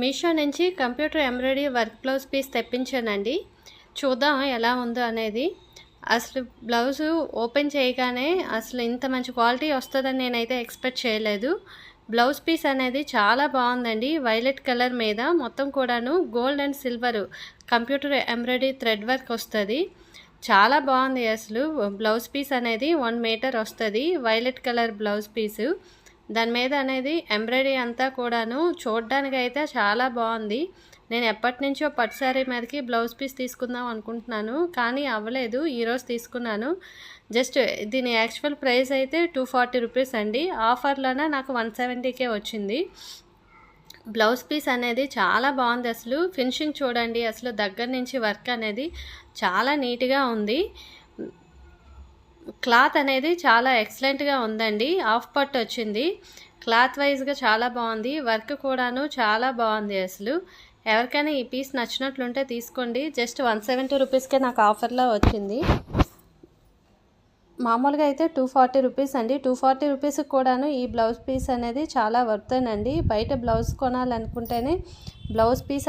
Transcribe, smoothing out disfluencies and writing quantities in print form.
మీషో నుంచి computer embroidery work blouse piece తెప్పించానండి. చూద్దాం ఎలా ఉందో అనేది. అసలు బ్లౌజు ఓపెన్ చేయగానే అసలు ఇంత మంచి క్వాలిటీ వస్తుందని నేనైతే ఎక్స్పెక్ట్ చేయలేదు. బ్లౌజ్ పీస్ అనేది చాలా బాగుందండి. వైలెట్ కలర్ మీద మొత్తం కూడాను gold and silver computer embroidery thread work వస్తుంది. చాలా బాగుంది. అసలు బ్లౌజ్ పీస్ అనేది 1 మీటర్ వస్తుంది. Violet colour blouse piece. దాని మీద అనేది ఎంబ్రాయిడరీ అంతా కూడాను చూడడానికి అయితే చాలా బాగుంది. నేను ఎప్పటి నుంచో పట్టు శారీ మీదకి బ్లౌజ్ పీస్ తీసుకుందాం అనుకుంటున్నాను, కానీ అవ్వలేదు. ఈరోజు తీసుకున్నాను. జస్ట్ దీని యాక్చువల్ ప్రైస్ అయితే 240 రూపీస్ అండి. ఆఫర్లోనే నాకు 170కే వచ్చింది. బ్లౌజ్ పీస్ అనేది చాలా బాగుంది. అసలు ఫినిషింగ్ చూడండి, అసలు దగ్గర నుంచి వర్క్ అనేది చాలా నీట్గా ఉంది. క్లాత్ అనేది చాలా ఎక్సలెంట్గా ఉందండి. హాఫ్ పట్టు వచ్చింది. క్లాత్ వైజ్గా చాలా బాగుంది. వర్క్ కూడాను చాలా బాగుంది. అసలు ఎవరికైనా ఈ పీస్ నచ్చినట్లుంటే తీసుకోండి. జస్ట్ 170 రూపీస్కే నాకు ఆఫర్లో వచ్చింది. మామూలుగా అయితే 240 రూపీస్ అండి. 240 రూపీస్కి కూడాను ఈ బ్లౌజ్ పీస్ అనేది చాలా వర్తేనండి. బయట బ్లౌజ్ కొనాలనుకుంటేనే బ్లౌజ్ పీస్